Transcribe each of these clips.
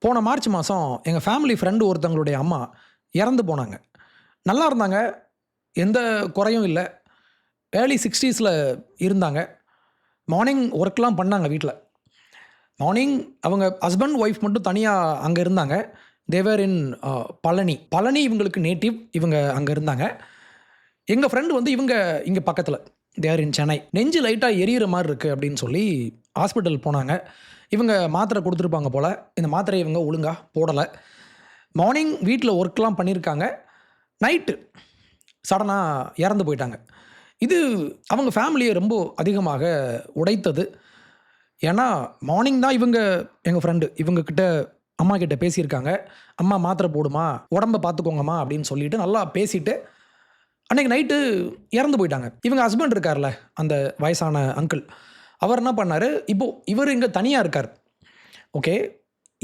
போன மார்ச் மாதம் எங்கள் ஃபேமிலி ஃப்ரெண்டு ஒருத்தவங்களுடைய அம்மா இறந்து போனாங்க. நல்லா இருந்தாங்க. எந்த குறையும் இல்லை. ஏர்லி 60ஸ்ல இருந்தாங்க. மார்னிங் ஒர்க்லாம் பண்ணாங்க வீட்டில். மார்னிங் அவங்க ஹஸ்பண்ட் ஒய்ஃப் மட்டும் தனியாக அங்கே இருந்தாங்க. தேவர் இன் பழனி. பழனி இவங்களுக்கு நேட்டிவ். இவங்க அங்கே இருந்தாங்க. எங்கள் ஃப்ரெண்டு வந்து இவங்க இங்கே பக்கத்தில் தேர் இன் சென்னை. நெஞ்சு லைட்டாக எரியிற மாதிரி இருக்குது அப்படின்னு சொல்லி ஹாஸ்பிட்டல் போனாங்க. இவங்க மாத்திரை கொடுத்துருப்பாங்க போல். இந்த மாத்திரையை இவங்க ஒழுங்காக போடலை. மார்னிங் வீட்டில் ஒர்க்லாம் பண்ணியிருக்காங்க. நைட்டு சடனாக இறந்து போயிட்டாங்க. இது அவங்க ஃபேமிலியை ரொம்ப அதிகமாக உடைத்தது. ஏன்னா மார்னிங் தான் எங்கள் ஃப்ரெண்டு இவங்கக்கிட்ட அம்மா கிட்ட பேசியிருக்காங்க. அம்மா மாத்திரை போடுமா, உடம்பை பார்த்துக்கோங்கம்மா அப்படின்னு சொல்லிட்டு நல்லா பேசிட்டு அன்றைக்கி நைட்டு இறந்து போயிட்டாங்க. இவங்க ஹஸ்பண்ட் இருக்கார்ல, அந்த வயசான அங்கிள், அவர் என்ன பண்ணார், இப்போது இவர் இங்கே தனியாக இருக்கார். ஓகே,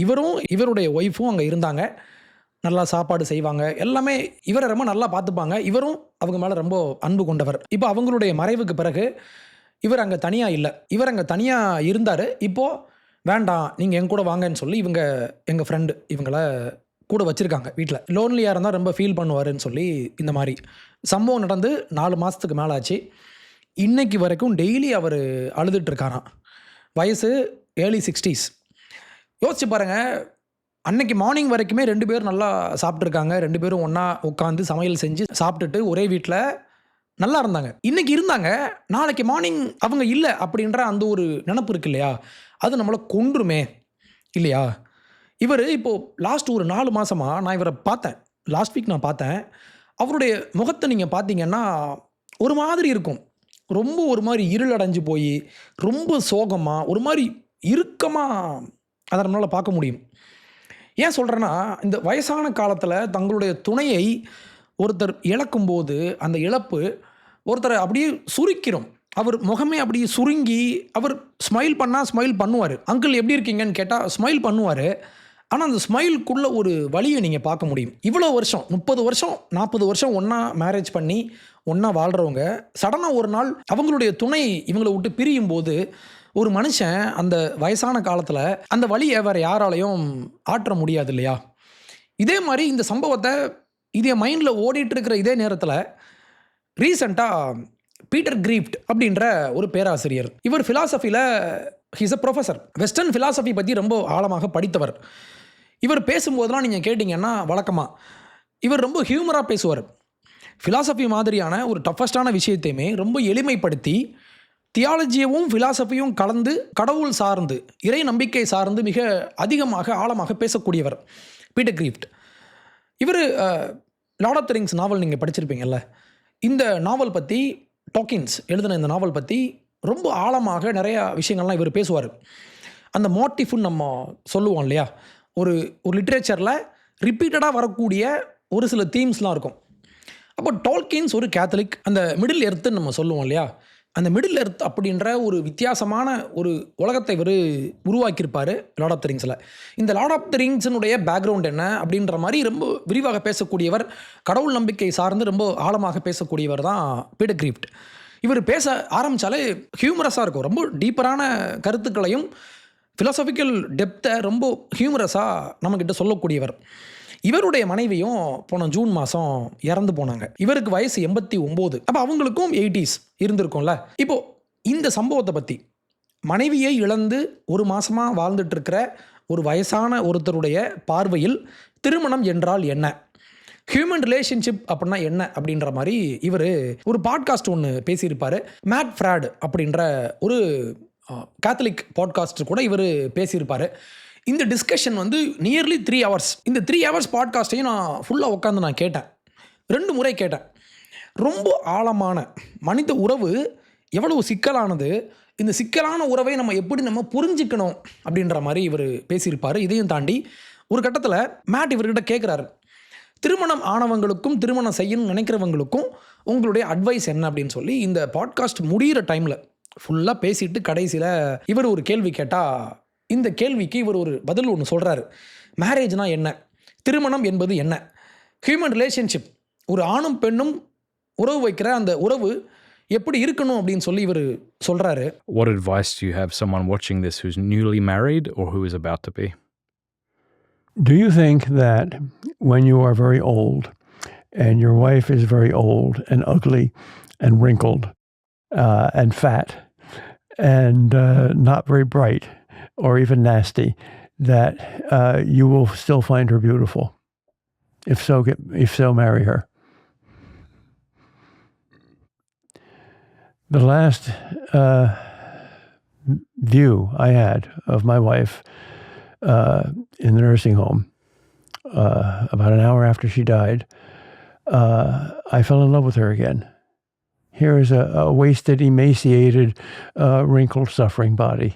இவரும் இவருடைய ஒய்ஃபும் அங்கே இருந்தாங்க. நல்லா சாப்பாடு செய்வாங்க, எல்லாமே இவரை ரொம்ப நல்லா பார்த்துப்பாங்க. இவரும் அவங்க மேலே ரொம்ப அன்பு கொண்டவர். இப்போ அவங்களுடைய மறைவுக்கு பிறகு இவர் அங்கே தனியாக இல்லை. இவர் அங்கே தனியாக இருந்தார். இப்போது வேண்டாம், நீங்கள் என் கூட வாங்கன்னு சொல்லி எங்கள் ஃப்ரெண்டு இவங்கள கூட வச்சுருக்காங்க வீட்டில். லோன்லியாக இருந்தால் ரொம்ப ஃபீல் பண்ணுவாருன்னு சொல்லி இந்த மாதிரி சம்பவம் நடந்து 4 மாதத்துக்கு மேலே ஆச்சு. இன்றைக்கு வரைக்கும் டெய்லி அவர் அழுதுட்டுருக்காராம். வயசு ஏர்லி 60s. யோசிச்சு பாருங்கள், அன்னைக்கு மார்னிங் வரைக்குமே 2 பேரும் நல்லா சாப்பிட்ருக்காங்க. 2 பேரும் ஒன்றா உட்காந்து சமையல் செஞ்சு சாப்பிட்டுட்டு ஒரே வீட்டில் நல்லா இருந்தாங்க. இன்றைக்கி இருந்தாங்க, நாளைக்கு மார்னிங் அவங்க இல்லை அப்படின்ற அந்த ஒரு நினப்பு இருக்கு இல்லையா, அது நம்மளை கொன்றுமே இல்லையா. இவர் இப்போது லாஸ்ட் ஒரு 4 மாதமாக நான் இவரை பார்த்தேன். லாஸ்ட் வீக் நான் பார்த்தேன். அவருடைய முகத்தை நீங்கள் பார்த்தீங்கன்னா ஒரு மாதிரி இருக்கும். ரொம்ப ஒரு மாதிரி இருளடைஞ்சு போய் ரொம்ப சோகமாக ஒரு மாதிரி இறுக்கமாக அதை நம்மளால் பார்க்க முடியும். ஏன் சொல்கிறேன்னா, இந்த வயசான காலத்தில் தங்களுடைய துணையை ஒருத்தர் இழக்கும்போது அந்த இழப்பு ஒருத்தரை அப்படியே சுருக்கிடும். அவர் முகமே அப்படியே சுருங்கி அவர் ஸ்மைல் பண்ணால் ஸ்மைல் பண்ணுவார். அங்கிள் எப்படி இருக்கீங்கன்னு கேட்டால் ஸ்மைல் பண்ணுவார். ஆனால் அந்த ஸ்மைலுக்குள்ளே ஒரு வலியை நீங்கள் பார்க்க முடியும். இவ்வளோ வருஷம் 30 வருஷம் 40 வருஷம் ஒன்றா மேரேஜ் பண்ணி ஒன்றா வாழ்கிறவங்க சடனாக ஒரு நாள் அவங்களுடைய துணை இவங்களை விட்டு பிரியும் போது ஒரு மனுஷன் அந்த வயசான காலத்தில் அந்த வலியை வேறு யாராலையும் ஆற்ற முடியாது இல்லையா. இதே மாதிரி இந்த சம்பவத்தை இதே மைண்டில் ஓடிட்டுருக்கிற இதே நேரத்தில் ரீசெண்டாக பீட்டர் கிரீஃப்ட் அப்படின்ற ஒரு பேராசிரியர், இவர் ஃபிலாசபியில் he's a professor. Western philosophy பற்றி ரொம்ப ஆழமாக படித்தவர். இவர் பேசும்போதெல்லாம் நீங்கள் கேட்டிங்கன்னா வழக்கமாக இவர் ரொம்ப ஹியூமராக பேசுவார். ஃபிலாசபி மாதிரியான ஒரு டஃபஸ்டான விஷயத்தையுமே ரொம்ப எளிமைப்படுத்தி தியாலஜியவும் ஃபிலாசபியும் கலந்து கடவுள் சார்ந்து இறை நம்பிக்கை சார்ந்து மிக அதிகமாக ஆழமாக பேசக்கூடியவர் பீட்டர் கிரீஃப்ட். இவர் லார்ட் ஆஃப் தி ரிங்ஸ் நாவல் நீங்கள் படிச்சிருப்பீங்கல்ல, இந்த நாவல் பற்றி டாக்கின்ஸ் எழுதின இந்த நாவல் பற்றி ரொம்ப ஆழமாக நிறையா விஷயங்கள்லாம் இவர் பேசுவார். அந்த மோட்டிஃப்னு நம்ம சொல்லுவோம் இல்லையா, ஒரு லிட்ரேச்சரில் ரிப்பீட்டடாக வரக்கூடிய ஒரு சில தீம்ஸ்லாம் இருக்கும். அப்போ டால்கின்ஸ் ஒரு கேத்தலிக், அந்த மிடில் எர்த்துன்னு நம்ம சொல்லுவோம் இல்லையா, அந்த மிடில் எர்த் அப்படின்ற ஒரு வித்தியாசமான ஒரு உலகத்தை இவர் உருவாக்கியிருப்பார் லார்ட் ஆஃப் தி ரிங்ஸில். இந்த லார்ட் ஆஃப் தி ரிங்ஸினுடைய பேக்ரவுண்ட் என்ன அப்படின்ற மாதிரி ரொம்ப விரிவாக பேசக்கூடியவர், கடவுள் நம்பிக்கை சார்ந்து ரொம்ப ஆழமாக பேசக்கூடியவர் தான் பீட்டர் கிரீஃப்ட். இவர் பேச ஆரம்பித்தாலே ஹியூமரஸாக இருக்கும். ரொம்ப டீப்பரான கருத்துக்களையும் ஃபிலாசபிக்கல் டெப்த்தை ரொம்ப ஹியூமரஸாக நம்மக்கிட்ட சொல்லக்கூடியவர். இவருடைய மனைவியும் போன ஜூன் மாதம் இறந்து போனாங்க. இவருக்கு வயசு 89. அப்போ அவங்களுக்கும் 80s இருந்திருக்கும்ல. இப்போது இந்த சம்பவத்தை பற்றி, மனைவியை இழந்து ஒரு மாதமாக வாழ்ந்துட்டுருக்கிற ஒரு வயசான ஒருத்தருடைய பார்வையில் திருமணம் என்றால் என்ன, ஹியூமன் ரிலேஷன்ஷிப் அப்படின்னா என்ன அப்படின்ற மாதிரி இவர் ஒரு பாட்காஸ்ட் ஒன்று பேசியிருப்பார். மேட் ஃப்ராட் அப்படின்ற ஒரு கேத்தலிக் பாட்காஸ்ட் கூட இவர் பேசியிருப்பார். இந்த டிஸ்கஷன் வந்து நியர்லி 3 hours. இந்த 3 hours பாட்காஸ்ட்டையும் நான் ஃபுல்லாக உட்காந்து நான் கேட்டேன். 2 முறை கேட்டேன். ரொம்ப ஆழமான மனித உறவு எவ்வளவு சிக்கலானது, இந்த சிக்கலான உறவை நம்ம புரிஞ்சுக்கணும் அப்படின்ற மாதிரி இவர் பேசியிருப்பார். இதையும் தாண்டி ஒரு கட்டத்தில் மேட் இவர்கிட்ட கேட்குறாரு, திருமணம் ஆனவங்களுக்கும் திருமணம் செய்யணும்னு நினைக்கிறவங்களுக்கும் உங்களுடைய அட்வைஸ் என்ன அப்படின்னு சொல்லி. இந்த பாட்காஸ்ட் முடிகிற டைமில் ஃபுல்லாக பேசிட்டு கடைசியில் இவர் ஒரு கேள்வி கேட்டால், இந்த கேள்விக்கு இவர் ஒரு பதில் ஒன்று சொல்கிறாரு. மேரேஜ்னா என்ன, திருமணம் என்பது என்ன, ஹியூமன் ரிலேஷன்ஷிப், ஒரு ஆணும் பெண்ணும் உறவு வைக்கிற அந்த உறவு எப்படி இருக்கணும் அப்படின்னு சொல்லி இவர் சொல்கிறாரு. What advice do you have someone watching this who's newly married or who is about to be? Do you think that when you are very old and your wife is very old and ugly and wrinkled and fat and not very bright or even nasty, that you will still find her beautiful? If so, marry her. The last view I had of my wife in the nursing home, about an hour after she died, I fell in love with her again. Here is a wasted, emaciated, wrinkled, suffering body.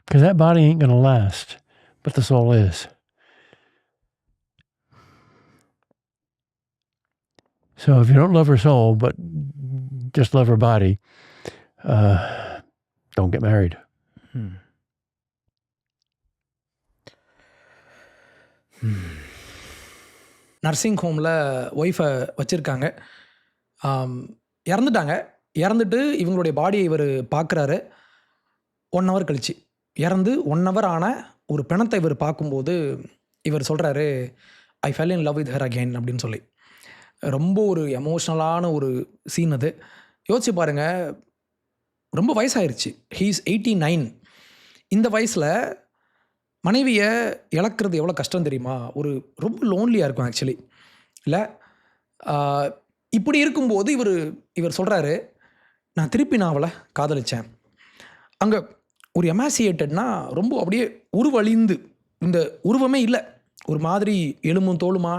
Because that body ain't going to last, but the soul is. So if you don't love her soul, but just love her body, don't get married. Nursing ஹோமில் ஒய்ஃபை வச்சுருக்காங்க. இறந்துட்டாங்க. இறந்துட்டு இவங்களுடைய பாடியை இவர் பார்க்குறாரு. 1 hour கழிச்சு இறந்து 1 ஹவர் ஆன ஒரு பிணத்தை இவர் பார்க்கும்போது இவர் சொல்கிறாரு, I fell in love with her again அப்படின்னு சொல்லி. ரொம்ப ஒரு எமோஷ்னலான ஒரு சீன் அது. யோசிச்சு பாருங்கள், ரொம்ப வயசாயிருச்சு. He is 89. இந்த வயசில் மனைவியை இழக்கிறது எவ்வளோ கஷ்டம் தெரியுமா? ஒரு ரொம்ப லோன்லியாக இருக்கும் ஆக்சுவலி இல்லை. இப்படி இருக்கும்போது இவர் சொல்கிறாரு, நான் திருப்பி அவளை காதலித்தேன். அங்கே ஒரு எமாசியேட்டட்னா ரொம்ப அப்படியே உருவழிந்து, இந்த உருவமே இல்லை, ஒரு மாதிரி எலும்பும் தோலுமா,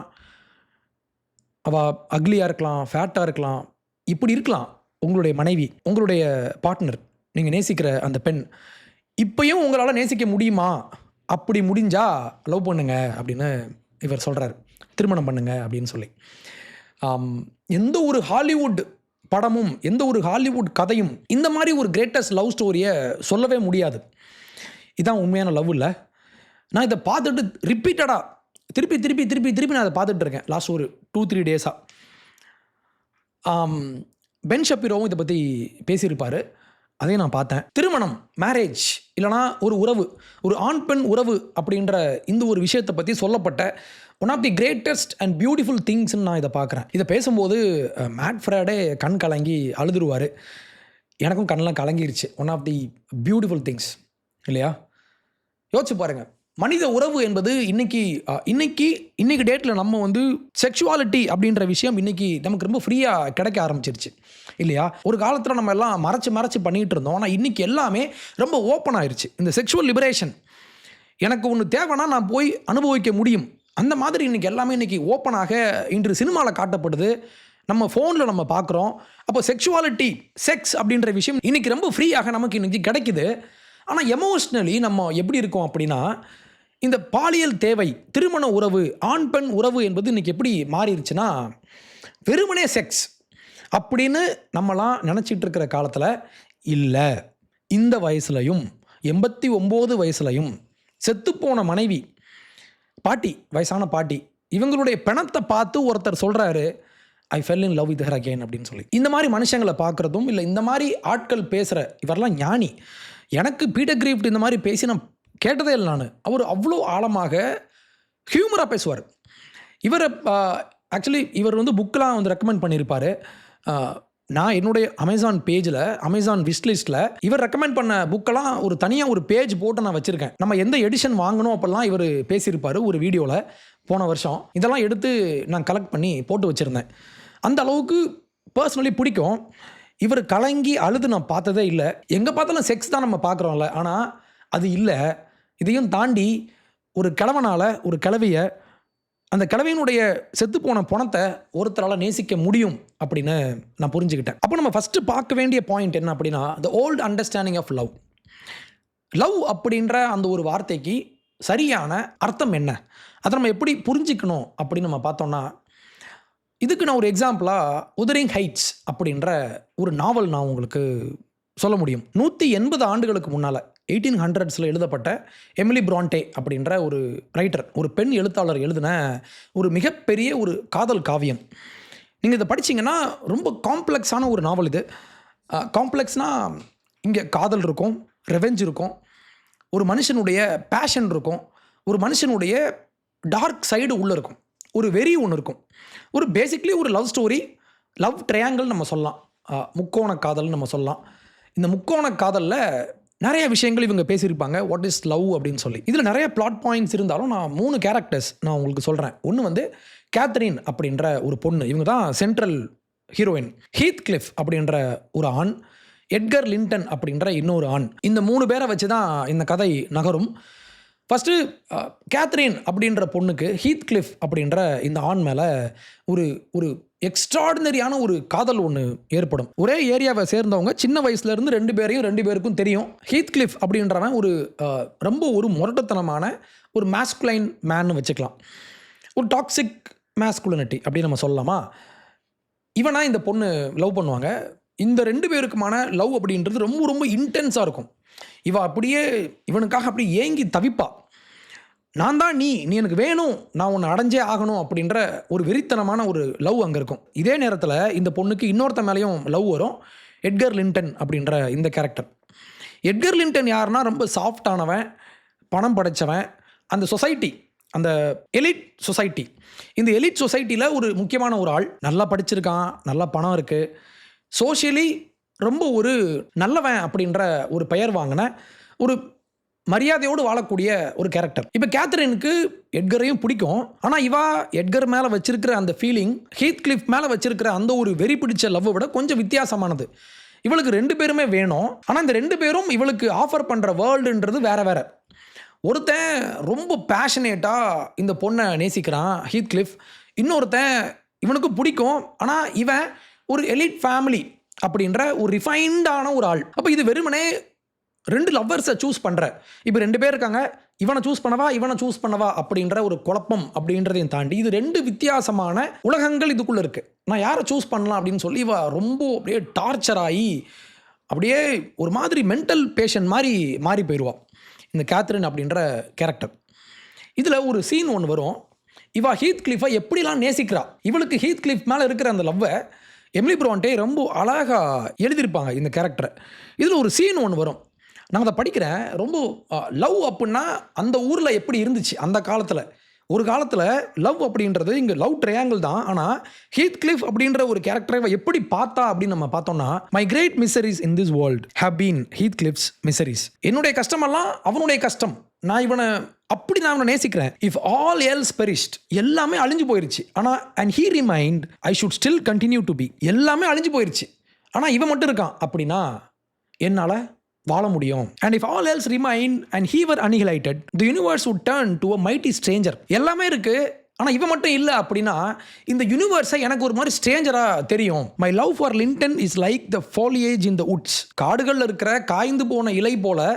அவள் அக்லியாக இருக்கலாம், ஃபேட்டாக இருக்கலாம், இப்படி இருக்கலாம் உங்களுடைய மனைவி, உங்களுடைய பார்ட்னர், நீங்கள் நேசிக்கிற அந்த பெண். இப்போயும் உங்களால் நேசிக்க முடியுமா? அப்படி முடிஞ்சால் லவ் பண்ணுங்க அப்படின்னு இவர் சொல்கிறார். திருமணம் பண்ணுங்க அப்படின்னு சொல்லி. எந்த ஒரு ஹாலிவுட் படமும் எந்த ஒரு ஹாலிவுட் கதையும் இந்த மாதிரி ஒரு கிரேட்டஸ்ட் லவ் ஸ்டோரியை சொல்லவே முடியாது. இதுதான் உண்மையான லவ் இல்லை. நான் இதை பார்த்துட்டு ரிப்பீட்டடாக திருப்பி நான் அதை பார்த்துட்டு இருக்கேன் லாஸ்ட் ஒரு 2-3 டேஸாக. பென் ஷப்பீரோவும் இதை பற்றி பேசியிருப்பார், அதையும் நான் பார்த்தேன். திருமணம், மேரேஜ் இல்லைனா ஒரு உறவு, ஒரு ஆண் பெண் உறவு அப்படின்ற இந்த ஒரு விஷயத்தை பற்றி சொல்லப்பட்ட one of the greatest and beautiful திங்ஸ்ன்னு நான் இதை பார்க்குறேன். இதை பேசும்போது மேட் ஃப்ராடே கண் கலங்கி அழுதுருவார். எனக்கும் கண்ணெலாம் கலங்கிருச்சு. One of the beautiful things இல்லையா? யோசிச்சு பாருங்கள், மனித உறவு என்பது இன்னைக்கு டேட்டில் நம்ம வந்து செக்ஷுவாலிட்டி அப்படின்ற விஷயம் இன்னைக்கு நமக்கு ரொம்ப ஃப்ரீயாக கிடைக்க ஆரம்பிச்சிருச்சு இல்லையா? ஒரு காலத்தில் நம்ம எல்லாம் மறைச்சு பண்ணிகிட்டு இருந்தோம். ஆனால் இன்றைக்கி எல்லாமே ரொம்ப ஓப்பன் ஆயிடுச்சு. இந்த செக்ஷுவல் லிபரேஷன், எனக்கு ஒன்று தேவைன்னா நான் போய் அனுபவிக்க முடியும். அந்த மாதிரி இன்றைக்கி எல்லாமே இன்றைக்கி ஓப்பனாக இன்று சினிமாவில் காட்டப்படுது, நம்ம ஃபோனில் நம்ம பார்க்குறோம். அப்போ செக்ஷுவாலிட்டி, செக்ஸ் அப்படின்ற விஷயம் இன்றைக்கி ரொம்ப ஃப்ரீயாக நமக்கு இன்றைக்கி கிடைக்குது. ஆனால் எமோஷ்னலி நம்ம எப்படி இருக்கோம் அப்படின்னா, இந்த பாலியல் தேவை, திருமண உறவு, ஆண் பெண் உறவு என்பது இன்றைக்கி எப்படி மாறிடுச்சுன்னா, வெறுமனே செக்ஸ் அப்படின்னு நம்மலாம் நினச்சிட்டு இருக்கிற காலத்தில் இல்லை. இந்த வயசுலையும் 89 வயசுலையும் செத்துப்போன மனைவி, பாட்டி, வயசான பாட்டி, இவங்களுடைய பிணத்தை பார்த்து ஒருத்தர் சொல்கிறாரு, I fell in love with her again அப்படின்னு சொல்லி. இந்த மாதிரி மனுஷங்களை பார்க்குறதும் இல்லை, இந்த மாதிரி ஆட்கள் பேசுகிற இவரெல்லாம் ஞானி. எனக்கு பீட்டர் கிரிஃப்ட் இந்த மாதிரி பேசி நான் கேட்டதே இல்லை. அவர் அவ்வளோ ஆழமாக ஹியூமராக பேசுவார். ஆக்சுவலி இவர் வந்து புக்கெலாம் வந்து ரெக்கமெண்ட் பண்ணியிருப்பார். நான் என்னுடைய அமேசான் பேஜில், அமேசான் விஷ்லிஸ்ட்டில் இவர் ரெக்கமெண்ட் பண்ண புக்கெல்லாம் ஒரு தனியாக ஒரு பேஜ் போட்டு நான் வச்சுருக்கேன். நம்ம எந்த எடிஷன் வாங்கணும் அப்படிலாம் இவர் பேசியிருப்பார் ஒரு வீடியோவில் போன வருஷம். இதெல்லாம் எடுத்து நான் கலெக்ட் பண்ணி போட்டு வச்சுருந்தேன். அந்த அளவுக்கு பர்சனலி பிடிக்கும். இவர் கலங்கி அழுது நான் பார்த்ததே இல்லை. எங்கே பார்த்தாலும் செக்ஸ் தான் நம்ம பார்க்குறோம்ல, ஆனால் அது இல்லை. இதையும் தாண்டி ஒரு கிழவனால் ஒரு கிழவியை, அந்த கிழவியினுடைய செத்துப்போன பணத்தை ஒருத்தரால் நேசிக்க முடியும் அப்படின்னு நான் புரிஞ்சுக்கிட்டேன். அப்போ நம்ம ஃபஸ்ட்டு பார்க்க வேண்டிய பாயிண்ட் என்ன அப்படின்னா, the old understanding of love. Love அப்படின்ற அந்த ஒரு வார்த்தைக்கு சரியான அர்த்தம் என்ன, அதை நம்ம எப்படி புரிஞ்சிக்கணும் அப்படின்னு நம்ம பார்த்தோம்னா, இதுக்கு நான் ஒரு எக்ஸாம்பிளாக உதரிங் ஹைட்ஸ் அப்படின்ற ஒரு நாவல் நான் உங்களுக்கு சொல்ல முடியும். 180 ஆண்டுகளுக்கு முன்னால் 1800s எழுதப்பட்ட எமிலி பிரான்டே அப்படின்ற ஒரு ரைட்டர், ஒரு பெண் எழுத்தாளர் எழுதின ஒரு மிகப்பெரிய ஒரு காதல் காவியம். நீங்கள் இதை படிச்சீங்கன்னா ரொம்ப காம்ப்ளெக்ஸான ஒரு நாவல் இது. காம்ப்ளெக்ஸ்னால் இங்கே காதல் இருக்கும், ரெவெஞ்ச் இருக்கும், ஒரு மனுஷனுடைய பேஷன் இருக்கும், ஒரு மனுஷனுடைய டார்க் சைடு உள்ளே இருக்கும், ஒரு வெறி ஒன்று இருக்கும், ஒரு பேசிக்லி ஒரு லவ் ஸ்டோரி, லவ் ட்ரையாங்கிள் நம்ம சொல்லலாம், முக்கோண காதல்னு நம்ம சொல்லலாம். இந்த முக்கோண காதலில் நிறைய விஷயங்கள் இவங்க பேசியிருப்பாங்க, வாட் இஸ் லவ் அப்படின்னு சொல்லி. இதில் நிறைய பிளாட் பாயிண்ட்ஸ் இருந்தாலும் நான் 3 கேரக்டர்ஸ் நான் உங்களுக்கு சொல்கிறேன். ஒன்று வந்து கேத்ரின் அப்படின்ற ஒரு பொண்ணு, இவங்க தான் சென்ட்ரல் ஹீரோயின். ஹீத் கிளிஃப் அப்படின்ற ஒரு ஆண், எட்கர் லிண்டன் அப்படின்ற இன்னொரு ஆண். இந்த 3 பேரை வச்சு தான் இந்த கதை நகரும். ஃபஸ்ட்டு கேத்ரின் அப்படின்ற பொண்ணுக்கு ஹீத் கிளிஃப் அப்படின்ற இந்த ஆண் மேலே ஒரு ஒரு எக்ஸ்ட்ராடினரியான ஒரு காதல் ஒன்று ஏற்படும். ஒரே ஏரியாவை சேர்ந்தவங்க, சின்ன வயசுலேருந்து 2 பேருக்கும் தெரியும். ஹீத் கிளிஃப் அப்படின்றவன் ஒரு ரொம்ப ஒரு முரட்டுத்தனமான ஒரு மாஸ்குலைன் மேன்னு வச்சுக்கலாம், ஒரு டாக்ஸிக் மாஸ்குலினிட்டி அப்படின்னு நம்ம சொல்லலாமா. இவனா இந்த பொண்ணு லவ் பண்ணுவாங்க. இந்த 2 பேருக்குமான லவ் அப்படின்றது ரொம்ப ரொம்ப இன்டென்ஸாக இருக்கும். இவ அப்படியே இவனுக்காக அப்படியே ஏங்கி தவிப்பா. நான் தான் நீ எனக்கு வேணும், நான் உன்னை அடைஞ்சே ஆகணும் அப்படின்ற ஒரு வெறித்தனமான ஒரு லவ் அங்கே இருக்கும். இதே நேரத்தில் இந்த பொண்ணுக்கு இன்னொருத்த மேலேயும் லவ் வரும், எட்கர் லிண்டன் அப்படின்ற இந்த கேரக்டர். எட்கர் லிண்டன் யாருன்னா ரொம்ப சாஃப்டானவன், பணம் படைச்சவன், அந்த சொசைட்டி, அந்த எலிட் சொசைட்டி, இந்த எலிட் சொசைட்டியில் ஒரு முக்கியமான ஒரு ஆள், நல்லா படிச்சிருக்கான், நல்லா பணம் இருக்குது, சோஷியலி ரொம்ப ஒரு நல்லவன் அப்படின்ற ஒரு பெயர் வாங்கின ஒரு மரியாதையோடு வாழக்கூடிய ஒரு கேரக்டர். இப்போ கேத்ரினுக்கு எட்கரையும் பிடிக்கும், ஆனால் இவா எட்கர் மேலே வச்சிருக்கிற அந்த ஃபீலிங் ஹீத் கிளிஃப் மேலே வச்சிருக்கிற அந்த ஒரு வெறி பிடிச்ச லவ்வை விட கொஞ்சம் வித்தியாசமானது. இவளுக்கு 2 பேருமே வேணும், ஆனால் இந்த 2 பேரும் இவளுக்கு ஆஃபர் பண்ணுற வேர்ல்டுன்றது வேற வேற. ஒருத்தன் ரொம்ப பேஷனேட்டாக இந்த பொண்ணை நேசிக்கிறான் ஹீத் கிளிஃப், இன்னொருத்தன் இவனுக்கு பிடிக்கும், ஆனால் இவன் ஒரு எலிட் ஃபேமிலி அப்படின்ற ஒரு ரிஃபைன்டான ஒரு ஆள். அப்போ இது வெறுமனே 2 லவ்வர்ஸை சூஸ் பண்ணுற, இப்போ 2 பேர் இருக்காங்க, இவனை சூஸ் பண்ணவா அப்படின்ற ஒரு குழப்பம் அப்படின்றதையும் தாண்டி இது 2 வித்தியாசமான உலகங்கள் இதுக்குள்ளே இருக்குது. நான் யாரை சூஸ் பண்ணலாம் அப்படின்னு சொல்லி இவ ரொம்ப அப்படியே டார்ச்சர் ஆகி அப்படியே ஒரு மாதிரி மென்டல் பேஷண்ட் மாதிரி மாறி போயிடுவாள் இந்த கேத்ரின் அப்படின்ற கேரக்டர். இதில் ஒரு சீன் ஒன்று வரும், இவா ஹீத் கிளிஃபை எப்படிலாம் நேசிக்கிறா. இவளுக்கு ஹீத் கிளிஃப் மேலே இருக்கிற அந்த லவ்வை எமிலி பிரான்டே ரொம்ப அழகாக எழுதியிருப்பாங்க இந்த கேரக்டரை. இதில் ஒரு சீன் ஒன்று வரும், நான் அதை படிக்கிறேன். ரொம்ப லவ் அப்படின்னா அந்த ஊரில் எப்படி இருந்துச்சு அந்த காலத்தில். ஒரு காலத்தில் லவ் அப்படின்றது இங்கே லவ் ட்ரையாங்கிள் தான், ஆனால் ஹீத் கிளிஃப் அப்படின்ற ஒரு கேரக்டரை எப்படி பார்த்தா அப்படின்னு நம்ம பார்த்தோம்னா, my great miseries in this world have been Heathcliff's miseries. என்னுடைய கஷ்டமெல்லாம் அவனுடைய கஷ்டம், நான் இவனை நேசிக்கிறேன். இஃப் ஆல் எல்ஸ் பெரிஷ்ட், எல்லாமே அழிஞ்சு போயிருச்சு, ஆனால் and he remind I should still continue to be. எல்லாமே அழிஞ்சு போயிருச்சு, ஆனால் இவன் மட்டும் இருக்கான் அப்படின்னா என்னால் வாழ முடியும். And if all else remain and he were annihilated the universe would turn to a mighty stranger. எல்லாமே இருக்கு, ஆனால் இவன் மட்டும் இல்லை அப்படின்னா இந்த யூனிவர்ஸை எனக்கு ஒரு மாதிரி ஸ்ட்ரேஞ்சராக தெரியும். My love for Linton is like the foliage in the woods. காடுகளில் இருக்கிற காய்ந்து போன இலை போல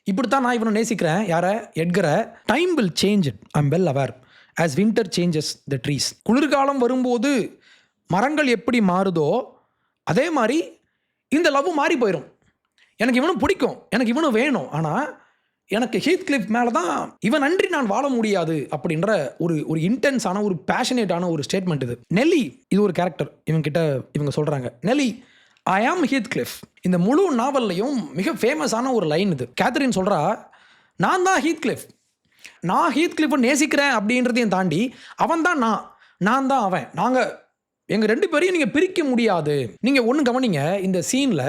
இப்படித்தான் நான் இவனை நேசிக்கிறேன். யாரை? எட்கரை. Time will change it, I am well aware, as winter changes the trees. குளிர்காலம் வரும்போது மரங்கள் எப்படி மாறுதோ அதே மாதிரி இந்த லவ் மாறி போயிடும். எனக்கு இவனும் பிடிக்கும், எனக்கு இவனும் வேணும், ஆனால் எனக்கு ஹீத் கிளிஃப் மேலே தான் இவன் நன்றி நான் வாழ முடியாது அப்படின்ற ஒரு இன்டென்ஸான ஒரு பேஷனேட்டான ஒரு ஸ்டேட்மெண்ட் இது. நெல்லி இது ஒரு கேரக்டர், இவங்க சொல்கிறாங்க, நெல்லி ஐ ஆம் ஹீத் கிளிஃப். இந்த முழு நாவல்லையும் மிக ஃபேமஸான ஒரு லைன் இது. கேத்ரின் சொல்கிறா, நான் தான் ஹீத் கிளிஃப், நான் ஹீத் கிளிஃபை நேசிக்கிறேன் அப்படின்றதையும் தாண்டி அவன் தான் நான் தான் அவன், நாங்கள் எங்கள் 2 பேரையும் நீங்கள் பிரிக்க முடியாது. நீங்கள் ஒன்று கவனிங்க, இந்த சீனில்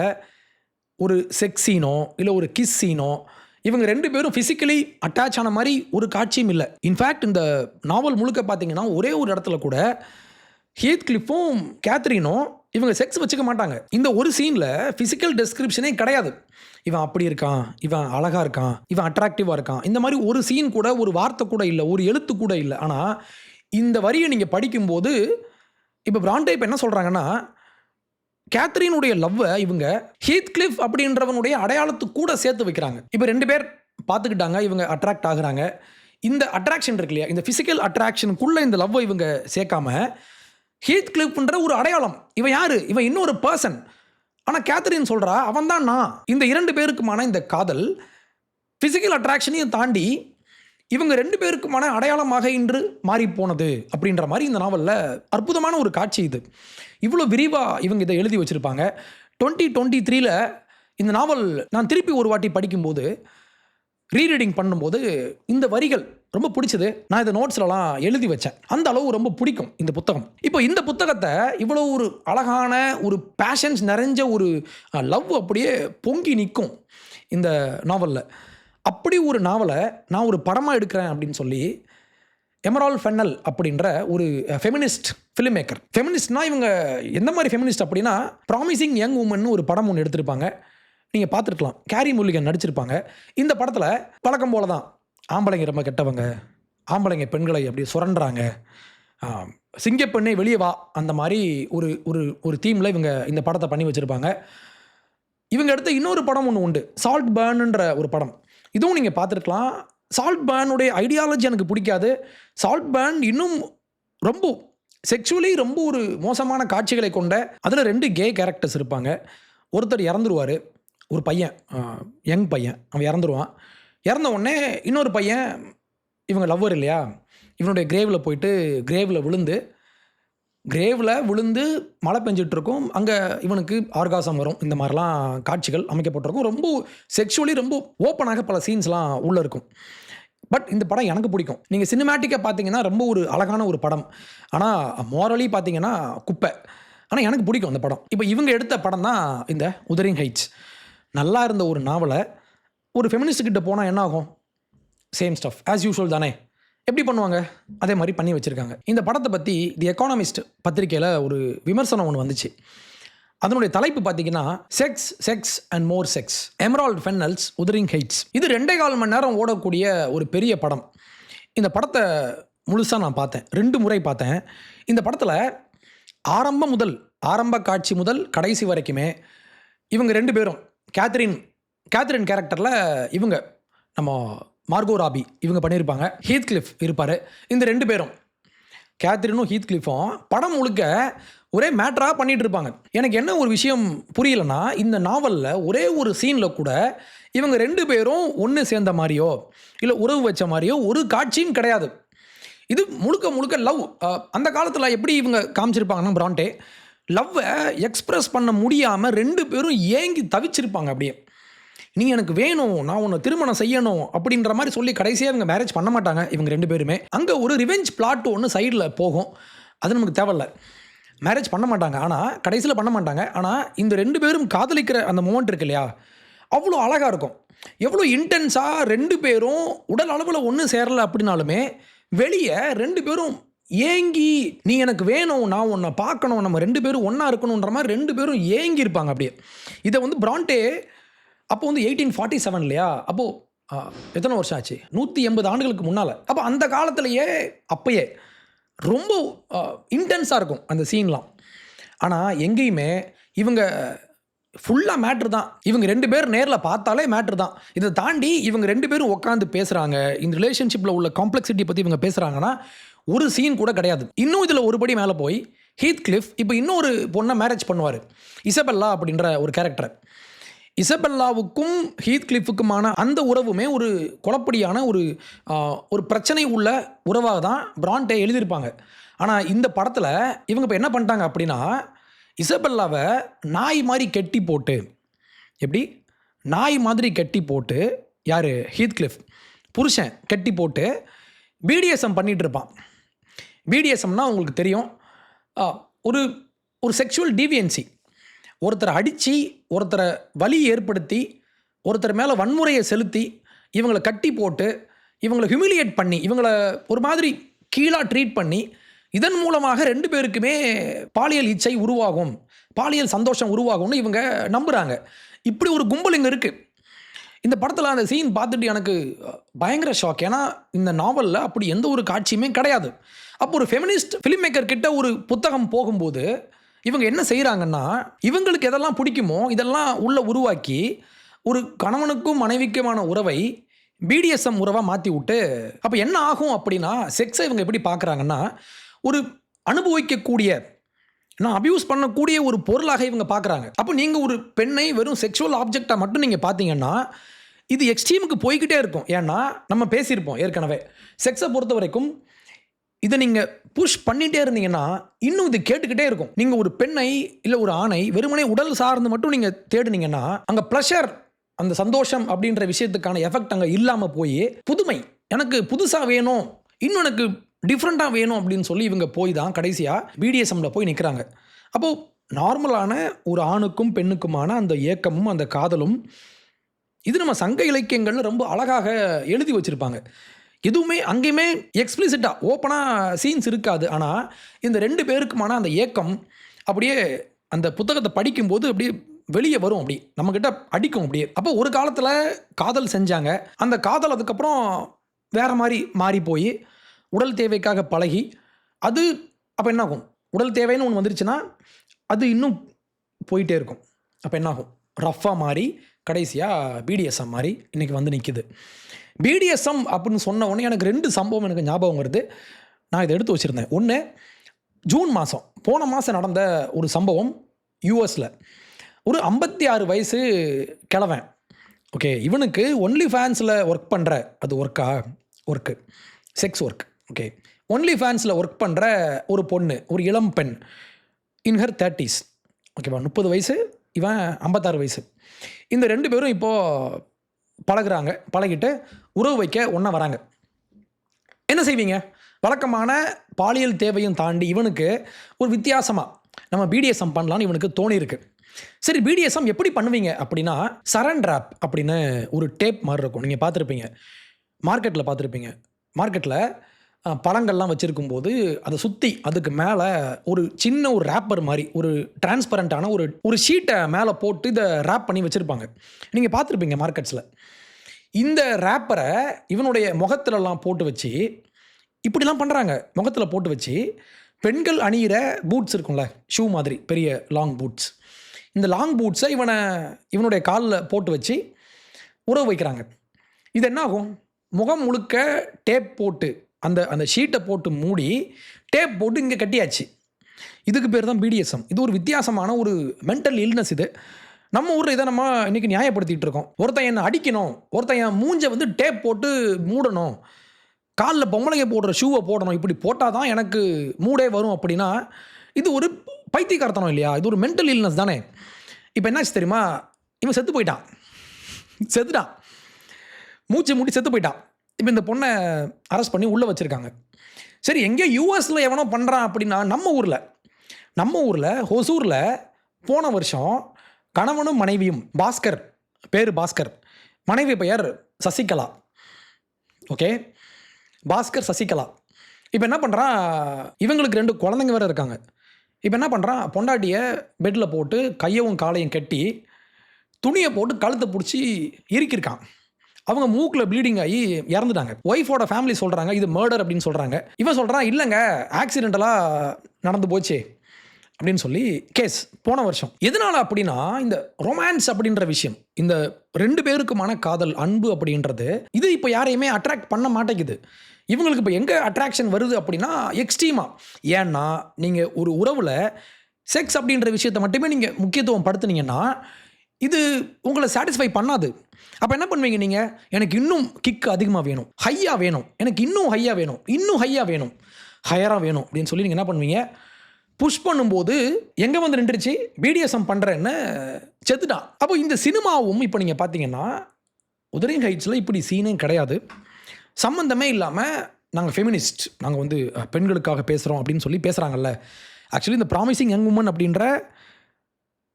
ஒரு செக்ஸ் சீனோ இல்லை ஒரு கிஸ் சீனோ இவங்க 2 பேரும் ஃபிசிக்கலி அட்டாச் ஆன மாதிரி ஒரு காட்சியும் இல்லை. இன்ஃபேக்ட் இந்த நாவல் முழுக்க பார்த்தீங்கன்னா ஒரே ஒரு இடத்துல கூட ஹீத் கிளிஃபும் கேத்ரினும் இவங்க செக்ஸ் வச்சுக்க மாட்டாங்க. இந்த ஒரு சீனில் ஃபிசிக்கல் டெஸ்கிரிப்ஷனே கிடையாது. இவன் அப்படி இருக்கான், இவன் அழகாக இருக்கான், இவன் அட்ராக்டிவாக இருக்கான், இந்த மாதிரி ஒரு சீன் கூட, ஒரு வார்த்தை கூட இல்லை, ஒரு எழுத்து கூட இல்லை. ஆனால் இந்த வரியை நீங்கள் படிக்கும்போது இப்போ பிராண்டே இப்போ என்ன சொல்கிறாங்கன்னா, கேத்ரினுடைய லவ்வை இவங்க ஹீத் கிளிஃப் அப்படின்றவனுடைய அடையாளத்துக்கு கூட சேர்த்து வைக்கிறாங்க. இப்போ 2 பேர் பார்த்துக்கிட்டாங்க, இவங்க அட்ராக்ட் ஆகுறாங்க. இந்த அட்ராக்ஷன் இருக்கு இல்லையா, இந்த ஃபிசிக்கல் அட்ராக்ஷனுக்குள்ளே இந்த லவ்வை இவங்க சேர்க்காம ஹீத் கிளிஃப்ன்ற ஒரு அடையாளம், இவன் யாரு, இவன் இன்னொரு பர்சன். ஆனால் கேத்ரின் சொல்கிறா அவன் தான் நான். இந்த 2 பேருக்குமான இந்த காதல் ஃபிசிக்கல் அட்ராக்ஷனையும் தாண்டி இவங்க 2 பேருக்குமான அடையாளமாக இன்று மாறிப்போனது அப்படின்ற மாதிரி இந்த நாவலில் அற்புதமான ஒரு காட்சி இது. இவ்வளோ விரிவாக இவங்க இதை எழுதி வச்சுருப்பாங்க. 2023 இந்த நாவல் நான் திருப்பி ஒரு வாட்டி படிக்கும்போது, ரீரீடிங் பண்ணும்போது இந்த வரிகள் ரொம்ப பிடிச்சது. நான் இதை நோட்ஸ்லலாம் எழுதி வச்சேன். அந்த அளவு ரொம்ப பிடிக்கும் இந்த புத்தகம். இப்போ இந்த புத்தகத்தை இவ்வளோ ஒரு அழகான ஒரு பேஷன்ஸ் நிறைஞ்ச ஒரு லவ் அப்படியே பொங்கி நிற்கும் இந்த நாவலில். அப்படி ஒரு நாவலை நான் ஒரு படமாக எடுக்கிறேன் அப்படின்னு சொல்லி எமரால்ட் ஃபென்னல் அப்படின்ற ஒரு ஃபெமினிஸ்ட் ஃபிலிம் மேக்கர். ஃபெமினிஸ்ட்னா இவங்க எந்த மாதிரி ஃபெமினிஸ்ட் அப்படின்னா, ப்ராமிசிங் யங் உமன் ஒரு படம் ஒன்று எடுத்திருப்பாங்க. நீங்கள் பார்த்துருக்கலாம். கேரி முல்லிகன் நடிச்சிருப்பாங்க. இந்த படத்தில் பழக்கம் போல தான், ஆம்பளைங்க ரொம்ப கெட்டவங்க, ஆம்பளைங்க பெண்களை அப்படி சுரண்டுறாங்க, சிங்கப்பெண்ணே வெளியே வா, அந்த மாதிரி ஒரு ஒரு ஒரு தீமில் இவங்க இந்த படத்தை பண்ணி வச்சுருப்பாங்க. இவங்க எடுத்த இன்னொரு படம் ஒன்று உண்டு, சால்ட் பர்ன்ன்ற ஒரு படம். இதுவும் நீங்கள் பார்த்துருக்கலாம். சால்ட் பர்னுடைய ஐடியாலஜி எனக்கு பிடிக்காது. சால்ட் பர்ன் இன்னும் ரொம்ப செக்ஷுவலி ரொம்ப ஒரு மோசமான காட்சிகளை கொண்ட, அதில் 2 கே கேரக்டர்ஸ் இருப்பாங்க. ஒருத்தர் இறந்துருவார், ஒரு பையன், யங் பையன், அவன் இறந்துருவான். இறந்த உடனே இன்னொரு பையன், இவங்க லவ்வர் இல்லையா, இவனுடைய கிரேவில் போயிட்டு கிரேவில் விழுந்து மழை பெஞ்சிட்ருக்கும். அங்கே இவனுக்கு ஆர்காசம் வரும். இந்த மாதிரிலாம் காட்சிகள் அமைக்கப்பட்டிருக்கும். ரொம்ப செக்ஷுவலி ரொம்ப ஓப்பனாக பல சீன்ஸ்லாம் உள்ளே இருக்கும். பட் இந்த படம் எனக்கு பிடிக்கும். நீங்கள் சினிமேட்டிக்காக பார்த்தீங்கன்னா ரொம்ப ஒரு அழகான ஒரு படம். ஆனால் மோரலி பார்த்தீங்கன்னா குப்பை. ஆனால் எனக்கு பிடிக்கும் அந்த படம். இப்போ இவங்க எடுத்த படம் தான் இந்த உதரிங் ஹைட்ஸ். நல்லா இருந்த ஒரு நாவலை ஒரு ஃபெமினிஸ்ட்கிட்ட போனால் என்ன ஆகும்? சேம் ஸ்டஃப் ஆஸ் யூஷுவல் தானே. எப்படி பண்ணுவாங்க? அதே மாதிரி பண்ணி வச்சுருக்காங்க. இந்த படத்தை பற்றி தி எக்கானமிஸ்ட் பத்திரிக்கையில் ஒரு விமர்சனம் ஒன்று வந்துச்சு. அதனுடைய தலைப்பு பார்த்தீங்கன்னா, sex sex and more sex, Emerald Fennell's Wuthering Heights. இது 2.25 மணி நேரம் ஓடக்கூடிய ஒரு பெரிய படம். இந்த படத்தை முழுசாக நான் பார்த்தேன், 2 முறை பார்த்தேன். இந்த படத்தில் ஆரம்ப காட்சி முதல் கடைசி வரைக்குமே இவங்க 2 பேரும், கேத்ரின் கேரக்டரில் இவங்க நம்ம மார்கோ ராபி இவங்க பண்ணியிருப்பாங்க, ஹீத் கிளிஃப் இருப்பார். இந்த 2 பேரும், கேத்ரினும் ஹீத் கிளிஃபும் படம் முழுக்க ஒரே மேட்டராக பண்ணிகிட்டு இருப்பாங்க. எனக்கு என்ன ஒரு விஷயம் புரியலைன்னா, இந்த நாவலில் ஒரே ஒரு சீனில் கூட இவங்க 2 பேரும் ஒன்று சேர்ந்த மாதிரியோ இல்லை உறவு வச்ச மாதிரியோ ஒரு காட்சியும் கிடையாது. இது முழுக்க லவ். அந்த காலத்தில் எப்படி இவங்க காமிச்சிருப்பாங்கன்னா, பிராண்டே லவ்வை எக்ஸ்ப்ரெஸ் பண்ண முடியாமல் 2 பேரும் ஏங்கி தவிச்சிருப்பாங்க. அப்படியே நீ எனக்கு வேணும், நான் உன்னை திருமணம் செய்யணும் அப்படின்ற மாதிரி சொல்லி கடைசியாக இவங்க மேரேஜ் பண்ண மாட்டாங்க. இவங்க 2 பேருமே அங்கே ஒரு ரிவெஞ்ச் பிளாட் ஒன்று சைடில் போகும். அது நமக்கு தேவையில்ல. மேரேஜ் பண்ண மாட்டாங்க, ஆனால் கடைசியில் பண்ண மாட்டாங்க. ஆனால் இந்த 2 பேரும் காதலிக்கிற அந்த மொமெண்ட் இருக்கு இல்லையா, அவ்வளோ அழகாக இருக்கும். எவ்வளோ இன்டென்ஸாக 2 பேரும் உடல் அளவில் ஒன்று சேரலை அப்படின்னாலுமே வெளியே 2 பேரும் ஏங்கி, நீ எனக்கு வேணும், நான் உன்னை பார்க்கணும், நம்ம 2 பேரும் ஒன்றா இருக்கணுன்ற மாதிரி 2 பேரும் ஏங்கி இருப்பாங்க. அப்படியே இதை வந்து பிராண்டே அப்போ வந்து 1847 இல்லையா, அப்போது எத்தனை வருஷம் ஆச்சு? 180 ஆண்டுகளுக்கு முன்னால். அப்போ அந்த காலத்திலேயே அப்பயே ரொம்ப இன்டென்ஸாக இருக்கும் அந்த சீன்லாம். ஆனால் எங்கேயுமே இவங்க ஃபுல்லாக மேட்ரு தான். இவங்க 2 பேர் நேரில் பார்த்தாலே மேட்ரு தான். இதை தாண்டி இவங்க 2 பேரும் உட்காந்து பேசுகிறாங்க, இந்த ரிலேஷன்ஷிப்பில் உள்ள காம்ப்ளெக்சிட்டி பற்றி இவங்க பேசுகிறாங்கன்னா ஒரு சீன் கூட கிடையாது. இன்னும் இதில் ஒருபடி மேலே போய் ஹீத் கிளிஃப் இப்போ இன்னொரு பொண்ணை மேரேஜ் பண்ணுவார், இசபெல்லா அப்படின்ற ஒரு கேரக்டர். இசபெல்லாவுக்கும் ஹீத் கிளிஃபுக்குமான அந்த உறவுமே ஒரு குழப்படியான ஒரு பிரச்சனை உள்ள உறவாக தான் பிராண்டே எழுதியிருப்பாங்க. ஆனால் இந்த படத்தில் இவங்க இப்போ என்ன பண்ணிட்டாங்க அப்படின்னா, இசபெல்லாவை நாய் மாதிரி கெட்டி போட்டு, எப்படி நாய் மாதிரி கெட்டி போட்டு, யார் ஹீத் கிளிஃப் புருஷன் கெட்டி போட்டு பிடிஎஸ்எம் பண்ணிகிட்டு இருப்பான். பிடிஎஸ்எம்னா உங்களுக்கு தெரியும், ஒரு செக்ஷுவல் டீவியன்சி. ஒருத்தரை அடித்து, ஒருத்தரை வலி ஏற்படுத்தி, ஒருத்தர் மேலே வன்முறையை செலுத்தி, இவங்களை கட்டி போட்டு, இவங்களை ஹியூமிலியேட் பண்ணி, இவங்களை ஒரு மாதிரி கீழாக ட்ரீட் பண்ணி, இதன் மூலமாக 2 பேருக்குமே பாலியல் இச்சை உருவாகும், பாலியல் சந்தோஷம் உருவாகும்னு இவங்க நம்புகிறாங்க. இப்படி ஒரு கும்பல் இங்கே இருக்குது. இந்த படத்தில் அந்த சீன் பார்த்துட்டு எனக்கு பயங்கர ஷாக். ஏன்னா இந்த நாவலில் அப்படி எந்த ஒரு காட்சியுமே கிடையாது. அப்போ ஒரு ஃபெமினிஸ்ட் ஃபிலிம் மேக்கர் கிட்ட ஒரு புத்தகம் போகும்போது இவங்க என்ன செய்கிறாங்கன்னா, இவங்களுக்கு எதெல்லாம் பிடிக்குமோ இதெல்லாம் உள்ள உருவாக்கி ஒரு கணவனுக்கும் மனைவிக்குமான உறவை பிடிஎஸ்எம் உறவாக மாற்றி விட்டு, அப்போ என்ன ஆகும் அப்படின்னா, செக்ஸை இவங்க எப்படி பார்க்குறாங்கன்னா, ஒரு அனுபவிக்கக்கூடிய, நான் அபியூஸ் பண்ணக்கூடிய ஒரு பொருளாக இவங்க பார்க்குறாங்க. அப்போ நீங்கள் ஒரு பெண்ணை வெறும் செக்ஷுவல் ஆப்ஜெக்டாக மட்டும் நீங்கள் பார்த்தீங்கன்னா, இது எக்ஸ்ட்ரீமுக்கு போய்கிட்டே இருக்கும். ஏன்னா நம்ம பேசியிருப்போம் ஏற்கனவே, செக்ஸை பொறுத்த வரைக்கும் இதை நீங்கள் புஷ் பண்ணிகிட்டே இருந்தீங்கன்னா இன்னும் இது கேட்டுக்கிட்டே இருக்கும். நீங்கள் ஒரு பெண்ணை இல்லை ஒரு ஆணை வெறுமனே உடல் சார்ந்து மட்டும் நீங்கள் தேடுனீங்கன்னா அங்கே ப்ளஷர், அந்த சந்தோஷம் அப்படின்ற விஷயத்துக்கான எஃபெக்ட் அங்கே இல்லாமல் போய் புதுமை, எனக்கு புதுசாக வேணும், இன்னும் எனக்கு டிஃப்ரெண்ட்டாக வேணும் அப்படின்னு சொல்லி இவங்க போய் தான் கடைசியாக பிடிஎஸ்எம்மில் போய் நிற்கிறாங்க. அப்போது நார்மலான ஒரு ஆணுக்கும் பெண்ணுக்குமான அந்த ஏக்கமும் அந்த காதலும் இது நம்ம சங்க இலக்கியங்களில் ரொம்ப அழகாக எழுதி வச்சுருப்பாங்க. எதுவுமே அங்கேயுமே எக்ஸ்பிளிசிட்டாக ஓப்பனாக சீன்ஸ் இருக்காது. ஆனால் இந்த 2 பேருக்குமான அந்த ஏக்கம் அப்படியே அந்த புத்தகத்தை படிக்கும்போது அப்படியே வெளியே வரும், அப்படி நம்மக்கிட்ட அடிக்கும் அப்படியே. அப்போ ஒரு காலத்தில் காதல் செஞ்சாங்க, அந்த காதல் அதுக்கப்புறம் வேறு மாதிரி மாறி போய் உடல் தேவைக்காக பழகி அது அப்போ என்னாகும், உடல் தேவைன்னு ஒன்று வந்துருச்சுன்னா அது இன்னும் போயிட்டே இருக்கும். அப்போ என்னாகும், ரஃப்பாக மாறி கடைசியாக பிடிஎஸ்எம் மாதிரி இன்றைக்கி வந்து நிற்கிது. பிடிஎஸ்எம் அப்படின்னு சொன்ன உடனே எனக்கு 2 சம்பவம் எனக்கு ஞாபகம் வருது. நான் இதை எடுத்து வச்சுருந்தேன். ஒன்று, ஜூன் மாதம் போன மாதம் நடந்த ஒரு சம்பவம். யூஎஸில் ஒரு 56 வயசு கிழவன், ஓகே, இவனுக்கு ஒன்லி ஃபேன்ஸில் ஒர்க் பண்ணுற, அது work sex work, okay, only ஃபேன்ஸில் ஒர்க் பண்ணுற ஒரு பொண்ணு, ஒரு இளம் பெண், இன் ஹர் 30s, ஓகேவா, 30 வயசு, இவன் 56 வயசு. இந்த 2 பேரும் இப்போது பழகுறாங்க, பழகிட்டு உறவு வைக்க ஒன்றா வராங்க. என்ன செய்வீங்க, வழக்கமான பாலியல் தேவையும் தாண்டி இவனுக்கு ஒரு வித்தியாசமாக நம்ம பிடிஎஸ்எம் பண்ணலான்னு இவனுக்கு தோணியிருக்கு. சரி, பிடிஎஸ்எம் எப்படி பண்ணுவீங்க அப்படின்னா, சரண் ராப் அப்படின்னு ஒரு டேப் மாதிரி இருக்கும், நீங்கள் பார்த்துருப்பீங்க, மார்க்கெட்டில் பார்த்துருப்பீங்க. மார்க்கெட்டில் பழங்கள்லாம் வச்சுருக்கும்போது அதை சுற்றி அதுக்கு மேலே ஒரு சின்ன ஒரு ரேப்பர் மாதிரி ஒரு டிரான்ஸ்பரண்ட்டான ஒரு ஷீட்டை மேலே போட்டு இதை ரேப் பண்ணி வச்சுருப்பாங்க, நீங்கள் பார்த்துருப்பீங்க மார்க்கெட்ஸில். இந்த ரேப்பரை இவனுடைய முகத்திலலாம் போட்டு வச்சு இப்படிலாம் பண்ணுறாங்க. முகத்தில் போட்டு வச்சு பெண்கள் அணிகிற பூட்ஸ் இருக்கும்ல, ஷூ மாதிரி பெரிய லாங் பூட்ஸ், இந்த லாங் பூட்ஸை இவனுடைய காலில் போட்டு வச்சு உறவு வைக்கிறாங்க. இது என்னாகும், முகம் முழுக்க டேப் போட்டு அந்த ஷீட்டை போட்டு மூடி டேப் போட்டு இங்கே கட்டியாச்சு. இதுக்கு பேர் தான் பிடிஎஸ்எம். இது ஒரு வித்தியாசமான ஒரு மென்டல் இல்னஸ். இது நம்ம ஊரில் இதை நம்ம இன்றைக்கி நியாயப்படுத்திகிட்டு இருக்கோம். ஒருத்தன் என்னை அடிக்கணும், ஒருத்தன் என் மூஞ்சை வந்து டேப் போட்டு மூடணும், காலில் பொம்பளைங்க போடுற ஷூவை போடணும், இப்படி போட்டால் தான் எனக்கு மூடே வரும் அப்படின்னா இது ஒரு பைத்தியக்காரத்தனம் இல்லையா? இது ஒரு மென்டல் இல்னஸ் தானே. இப்போ என்னாச்சு தெரியுமா, இவன் செத்துட்டான், மூச்சு மூடி செத்து போயிட்டான். இப்போ இந்த பொண்ணை அரெஸ்ட் பண்ணி உள்ளே வச்சுருக்காங்க. சரி, எங்கேயோ யூஎஸில் எவனோ பண்ணுறான் அப்படின்னா நம்ம ஊரில் ஹொசூரில் போன வருஷம் கணவனும் மனைவியும், பாஸ்கர், மனைவி பெயர் சசிகலா, ஓகே, பாஸ்கர் சசிகலா. இப்போ என்ன பண்ணுறான், இவங்களுக்கு 2 குழந்தைங்க வேறு இருக்காங்க. இப்போ என்ன பண்ணுறான், பொண்டாட்டியை பெட்டில் போட்டு கையவும் காலையும் கட்டி துணியை போட்டு கழுத்தை பிடிச்சி இறுக்கியிருக்கான். அவங்க மூக்கில் ப்ளீடிங் ஆகி இறந்துட்டாங்க. ஒய்ஃபோட ஃபேமிலி சொல்கிறாங்க இது மர்டர் அப்படின்னு சொல்கிறாங்க. இவன் சொல்கிறான் இல்லைங்க, ஆக்சிடென்டலாக நடந்து போச்சு அப்படின்னு சொல்லி கேஸ் போன வருஷம். எதனால் அப்படின்னா, இந்த ரொமான்ஸ் அப்படின்ற விஷயம், இந்த 2 பேருக்குமான காதல், அன்பு அப்படின்றது இது இப்போ யாரையுமே அட்ராக்ட் பண்ண மாட்டேங்குது. இவங்களுக்கு இப்போ எங்கே அட்ராக்ஷன் வருது அப்படின்னா எக்ஸ்ட்ரீமாக. ஏன்னா நீங்கள் ஒரு உறவில் செக்ஸ் அப்படின்ற விஷயத்தை மட்டுமே நீங்கள் முக்கியத்துவம் படுத்துனீங்கன்னா இது உங்களை சாட்டிஸ்ஃபை பண்ணாது. அப்போ என்ன பண்ணுவீங்க நீங்கள், எனக்கு இன்னும் கிக் அதிகமாக வேணும், ஹையாக வேணும், எனக்கு இன்னும் ஹையாக வேணும், இன்னும் ஹையாக வேணும், ஹையராக வேணும் அப்படின்னு சொல்லி நீங்கள் என்ன பண்ணுவீங்க, புஷ் பண்ணும்போது எங்கே வந்து நின்றுச்சு, பிடிஎஸ்எம் பண்ணுறேன்னு செத்துட்டான். அப்போ இந்த சினிமாவும் இப்போ நீங்கள் பார்த்தீங்கன்னா உதரிங் ஹைட்ஸில் இப்படி சீனே கிடையாது, சம்மந்தமே இல்லாமல் நாங்கள் ஃபெமினிஸ்ட், நாங்கள் வந்து பெண்களுக்காக பேசுகிறோம் அப்படின்னு சொல்லி பேசுகிறாங்கல்ல. ஆக்சுவலி இந்த ப்ராமிசிங் யங் உமன் அப்படின்ற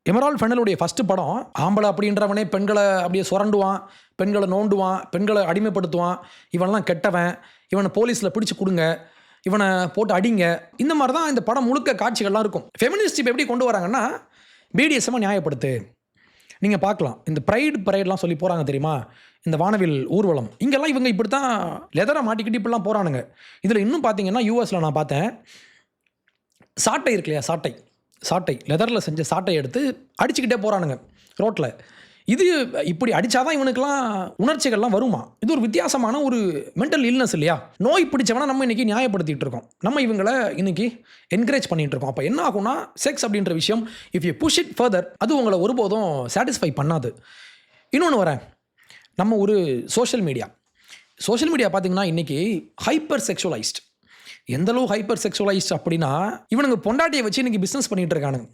எமரால்ட் ஃபென்னலுடைய ஃபஸ்ட்டு படம், ஆம்பளை அப்படின்றவனே பெண்களை அப்படியே சுரண்டுவான், பெண்களை நோண்டுவான், பெண்களை அடிமைப்படுத்துவான், இவனெல்லாம் கெட்டவன், இவனை போலீஸில் பிடிச்சி கொடுங்க, இவனை போட்டு அடிங்க, இந்த மாதிரி தான் இந்த படம் முழுக்க காட்சிகள்லாம் இருக்கும். ஃபெமினிஸ்ட் இப்போ எப்படி கொண்டு வராங்கன்னா, பிடிஎஸ்எம்மை நியாயப்படுத்து. நீங்கள் பார்க்கலாம், இந்த பரைடெலாம் சொல்லி போகிறாங்க தெரியுமா, இந்த வானவில் ஊர்வலம், இங்கெல்லாம் இவங்க இப்படி தான் லெதரை மாட்டிக்கிட்டு இப்படிலாம் போகிறானுங்க. இதில் இன்னும் பார்த்தீங்கன்னா யூஎஸில் நான் பார்த்தேன், சாட்டை இருக்கு இல்லையா, சாட்டை லெதரில் செஞ்ச சாட்டை எடுத்து அடிச்சுக்கிட்டே போகிறானுங்க ரோட்டில். இது இப்படி அடித்தாதான் இவனுக்கெல்லாம் உணர்ச்சிகள்லாம் வருமா? இது ஒரு வித்தியாசமான ஒரு மென்டல் இல்னஸ் இல்லையா? நோய் பிடிச்சவனா நம்ம இன்றைக்கி நியாயப்படுத்திகிட்டு இருக்கோம், நம்ம இவங்களை இன்றைக்கி என்கரேஜ் பண்ணிகிட்டு இருக்கோம். அப்போ என்ன ஆகும்னா, செக்ஸ் அப்படின்ற விஷயம் if you push it further அது உங்களை ஒருபோதும் சாட்டிஸ்ஃபை பண்ணாது. இன்னொன்று வரேன், நம்ம ஒரு சோஷியல் மீடியா பார்த்தீங்கன்னா இன்றைக்கி ஹைப்பர் செக்ஷுவலைஸ்ட். எந்தளவு ஹைப்பர் செக்ஷுவலைஸ்ட் அப்படின்னா, இவனுங்க பொண்டாட்டியை வச்சு இன்றைக்கி பிஸ்னஸ் பண்ணிகிட்டு இருக்கானுங்க.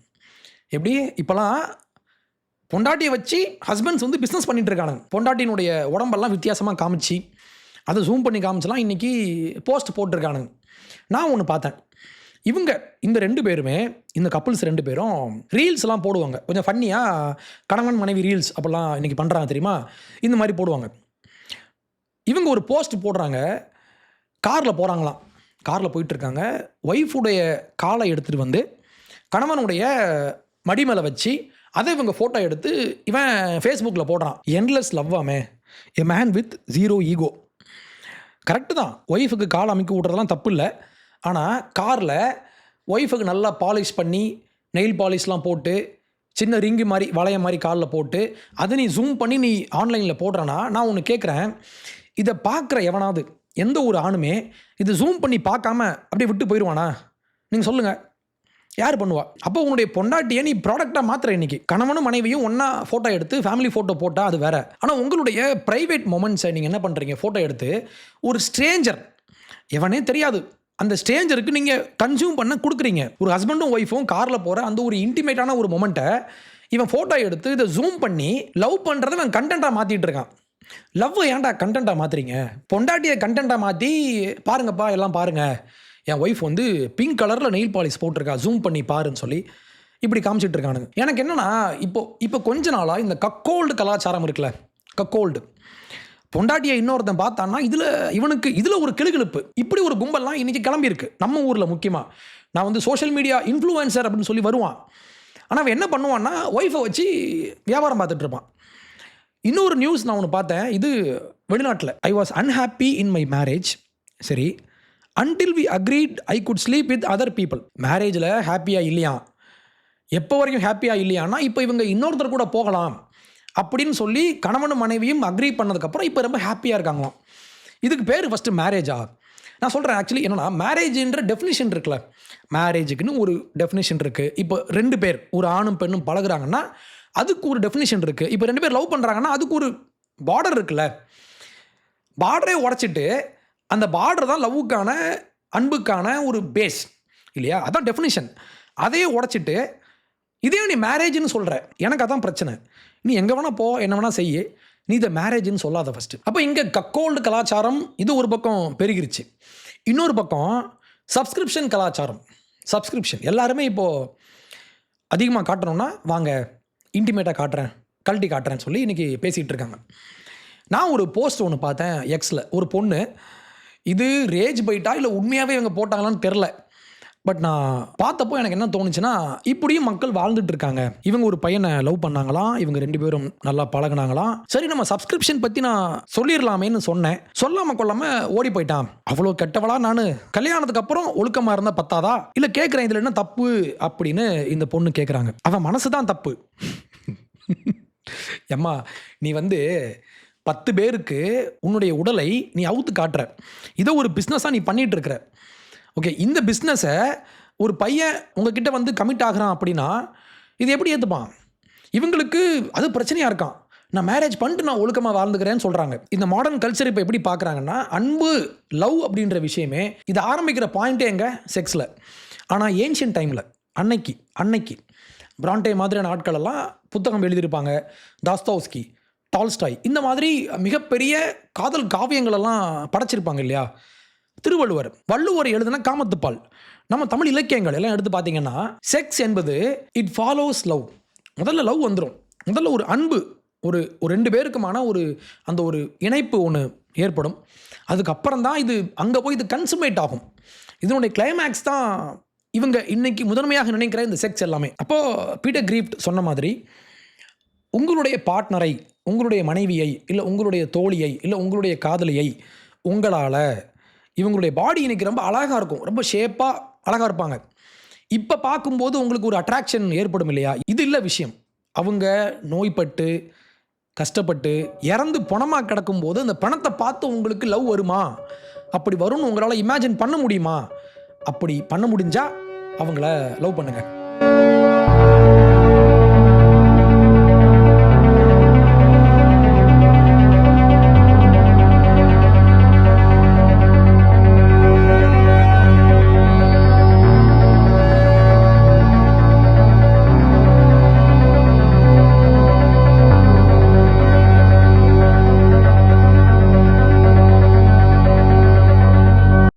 எப்படி இப்போலாம் பொண்டாட்டியை வச்சு ஹஸ்பண்ட்ஸ் வந்து பிஸ்னஸ் பண்ணிகிட்டு இருக்கானுங்க. பொண்டாட்டியினுடைய உடம்பெல்லாம் வித்தியாசமாக காமிச்சு, அதை ஜூம் பண்ணி காமிச்சலாம் இன்றைக்கி போஸ்ட் போட்டிருக்கானுங்க. நான் ஒன்று பார்த்தேன், இவங்க இந்த 2 பேருமே, இந்த கப்புள்ஸ் 2 பேரும் ரீல்ஸ்லாம் போடுவாங்க. கொஞ்சம் ஃபன்னியாக கணவன் மனைவி ரீல்ஸ் அப்படிலாம் இன்றைக்கி பண்ணுறாங்க தெரியுமா, இந்த மாதிரி போடுவாங்க. இவங்க ஒரு போஸ்ட் போடுறாங்க, காரில் போகிறாங்களாம். காரில் போயிட்டுருக்காங்க, ஒய்ஃபுடைய காலை எடுத்துகிட்டு வந்து கணவனுடைய மடி மேலே வச்சு அதை இவங்க ஃபோட்டோ எடுத்து இவன் ஃபேஸ்புக்கில் போடுறான். என்லெஸ் லவ்வாமே, a man with 0 ego. Correct தான், ஒய்ஃபுக்கு கால் அமைக்க விட்றதெல்லாம் தப்பு இல்லை. ஆனால் காரில் ஒய்ஃபுக்கு நல்லா பாலிஷ் பண்ணி, நெயில் பாலிஷ்லாம் போட்டு, சின்ன ரிங்கு மாதிரி வளைய மாதிரி காலில் போட்டு, அதை நீ ஜூம் பண்ணி நீ ஆன்லைனில் போடுறனா, நான் ஒன்று கேட்குறேன், இதை பார்க்குற எவனாவது, எந்த ஒரு ஆணுமே இது ஜூம் பண்ணி பார்க்காம அப்படியே விட்டு போயிடுவானா? நீங்கள் சொல்லுங்கள், யார் பண்ணுவா? அப்போ உன்னுடைய பொண்டாட்டியை நீ ப்ராடக்டாக மாத்திர. இன்றைக்கி கணவனும் மனைவியும் ஒன்றா ஃபோட்டோ எடுத்து ஃபேமிலி ஃபோட்டோ போட்டால் அது வேறு. ஆனால் உங்களுடைய ப்ரைவேட் மொமெண்ட்ஸை நீங்கள் என்ன பண்ணுறீங்க, ஃபோட்டோ எடுத்து ஒரு ஸ்ட்ரேஞ்சர், எவனே தெரியாது, அந்த ஸ்ட்ரேஞ்சருக்கு நீங்கள் கன்சியூம் பண்ண கொடுக்குறீங்க. ஒரு ஹஸ்பண்டும் ஒய்ஃபும் காரில் போகிற அந்த ஒரு இன்டிமேட்டான ஒரு மொமெண்ட்டை இவன் ஃபோட்டோ எடுத்து இதை ஜூம் பண்ணி லவ் பண்ணுறதை இவன் கண்டென்ட்டாக மாற்றிட்டு இருக்கான். லவ் ஏன்டா கண்டென்ட்டாக மாற்றுறீங்க? பொண்டாட்டியை கண்டென்ட்டாக மாற்றி, பாருங்கப்பா எல்லாம் பாருங்கள், என் ஒய்ஃப் வந்து பிங்க் கலரில் நெயில் பாலிஷ் போட்டிருக்கா, ஜூம் பண்ணி பாருன்னு சொல்லி இப்படி காமிச்சிட்டு இருக்கானுங்க. எனக்கு என்னென்னா, இப்போ கொஞ்ச நாளாக இந்த கக்கோல்டு கலாச்சாரம் இருக்குல்ல, கக்கோல்டு, பொண்டாட்டியை இன்னொருத்தன் பார்த்தான்னா இதில் ஒரு கிளுகிழுப்பு. இப்படி ஒரு கும்பல்லாம் இன்றைக்கி கிளம்பியிருக்கு நம்ம ஊரில். முக்கியமாக நான் வந்து சோஷியல் மீடியா இன்ஃப்ளூயன்சர் அப்படின்னு சொல்லி வருவான். ஆனால் அவன் என்ன பண்ணுவான்னா, ஒய்ஃபை வச்சு வியாபாரம் பார்த்துட்டு இருப்பான். இன்னொரு நியூஸ் நான் ஒன்று பார்த்தேன், இது வெளிநாட்டில். I was unhappy in my marriage. சரி, until we agreed I could sleep with other people. மேரேஜில் ஹாப்பியாக இல்லையா, எப்போ வரைக்கும் ஹாப்பியாக இல்லையானா, இப்போ இவங்க இன்னொருத்தர் கூட போகலாம் அப்படின்னு சொல்லி கணவனும் மனைவியும் அக்ரி பண்ணதுக்கப்புறம் இப்போ ரொம்ப ஹாப்பியாக இருக்காங்களாம். இதுக்கு பேர் ஃபஸ்ட்டு மேரேஜா? நான் சொல்கிறேன், ஆக்சுவலி என்னென்னா, மேரேஜின்ற டெஃபினிஷன் இருக்குல்ல, மேரேஜுக்குன்னு ஒரு டெஃபினிஷன் இருக்குது. இப்போ 2 பேர், ஒரு ஆணும் பெண்ணும் பழகுறாங்கன்னா அதுக்கு ஒரு டெஃபினிஷன் இருக்குது. இப்போ 2 பேர் லவ் பண்ணுறாங்கன்னா அதுக்கு ஒரு பார்டர் இருக்குல்ல. பார்டரே உடச்சிட்டு அந்த பார்டர் தான் லவ்வுக்கான, அன்புக்கான ஒரு பேஸ் இல்லையா? அதான் டெஃபினிஷன். அதையே உடச்சிட்டு இதே நீ மேரேஜ்னு சொல்கிற. எனக்கு அதான் பிரச்சனை. நீ எங்கே வேணால் போ, என்ன வேணால் செய்ய, நீ இதை மேரேஜ்னு சொல்லாத ஃபஸ்ட்டு. அப்போ இங்கே கக்கோல்டு கலாச்சாரம் இது ஒரு பக்கம் பெருகிருச்சு. இன்னொரு பக்கம் சப்ஸ்கிரிப்ஷன் கலாச்சாரம். சப்ஸ்கிரிப்ஷன் எல்லாருமே இப்போது அதிகமாக காட்டணும்னா, வாங்க இன்டிமேட்டாக காட்டுறேன், கழட்டி காட்டுறேன்னு சொல்லி இன்றைக்கி பேசிகிட்டு இருக்காங்க. நான் ஒரு போஸ்ட் ஒன்று பார்த்தேன் எக்ஸில். ஒரு பொண்ணு, இது ரேஜ் பைட்டா இல்லை உண்மையாகவே இவங்க போட்டாங்களான்னு தெரில, பட் நான் பார்த்தப்போ எனக்கு என்ன தோணுச்சுன்னா, இப்படியும் மக்கள் வாழ்ந்துட்டு இருக்காங்க. இவங்க ஒரு பையனை லவ் பண்ணாங்களாம், இவங்க 2 பேரும் நல்லா பழகினாங்களாம். சரி, நம்ம சப்ஸ்கிரிப்ஷன் பற்றி நான் சொல்லிடலாமேன்னு சொன்னேன். சொல்லாமல் கொள்ளாமல் ஓடி போயிட்டான். அவ்வளோ கெட்டவளா நான்? கல்யாணத்துக்கு அப்புறம் ஒழுக்கமாக இருந்தால் பத்தாதா? இல்லை கேட்குறேன், இதில் என்ன தப்பு அப்படின்னு இந்த பொண்ணு கேட்குறாங்க. அவன் மனசு தான் தப்பு. அம்மா, நீ வந்து 10 பேருக்கு உன்னுடைய உடலை நீ அவுத்து காட்டுற, இதை ஒரு பிஸ்னஸாக நீ பண்ணிகிட்டு இருக்கிற. ஓகே, இந்த பிஸ்னஸை ஒரு பையன் உங்ககிட்ட வந்து கமிட் ஆகிறான் அப்படின்னா இது எப்படி ஏற்றுப்பான்? இவங்களுக்கு அது பிரச்சனையாக இருக்கான். நான் மேரேஜ் பண்ணிட்டு நான் ஒழுக்கமாக வாழ்ந்துக்கிறேன்னு சொல்கிறாங்க. இந்த மாடர்ன் கல்ச்சர் இப்போ எப்படி பார்க்குறாங்கன்னா, அன்பு, லவ் அப்படின்ற விஷயமே இது ஆரம்பிக்கிற பாயிண்ட்டே எங்கே, செக்ஸில். ஆனால் ஏன்ஷியன் டைமில், அன்னைக்கு பிராண்டே மாதிரியான ஆட்களெல்லாம் புத்தகம் எழுதியிருப்பாங்க. தாஸ்தோவ்ஸ்கி, டால்ஸ்டாய், இந்த மாதிரி மிகப்பெரிய காதல் காவியங்களெல்லாம் படைச்சிருப்பாங்க இல்லையா? திருவள்ளுவர், வள்ளுவர் எழுதின காமத்துப்பால், நம்ம தமிழ் இலக்கியங்கள் எல்லாம் எடுத்து பார்த்தீங்கன்னா, செக்ஸ் என்பது இட் ஃபாலோஸ் லவ். முதல்ல லவ் வந்துடும். முதல்ல ஒரு அன்பு, ஒரு 2 பேருக்குமான அந்த ஒரு இணைப்பு ஒன்று ஏற்படும். அதுக்கப்புறம் தான் இது அங்கே போய் இது கன்சுமேட் ஆகும். இதனுடைய கிளைமேக்ஸ் தான் இவங்க இன்னைக்கு முதன்மையாக நினைக்கிற இந்த செக்ஸ் எல்லாமே. அப்போது பீட்டர் கிரீஃப்ட் சொன்ன மாதிரி, உங்களுடைய பார்ட்னரை, உங்களுடைய மனைவியை, இல்லை உங்களுடைய தோழியை, இல்லை உங்களுடைய காதலியை உங்களால், இவங்களுடைய பாடி இன்னைக்கு ரொம்ப அழகாக இருக்கும், ரொம்ப ஷேப்பாக அழகாக இருப்பாங்க. இப்போ பார்க்கும்போது உங்களுக்கு ஒரு அட்ராக்ஷன் ஏற்படும் இல்லையா? இது இல்லை விஷயம். அவங்க நோய்பட்டு கஷ்டப்பட்டு இறந்து பணமாக கிடக்கும்போது அந்த பணத்தை பார்த்து உங்களுக்கு லவ் வருமா? அப்படி வரும்னு உங்களால் இமேஜின் பண்ண முடியுமா? அப்படி பண்ண முடிஞ்சால் அவங்கள லவ் பண்ணுங்கள்.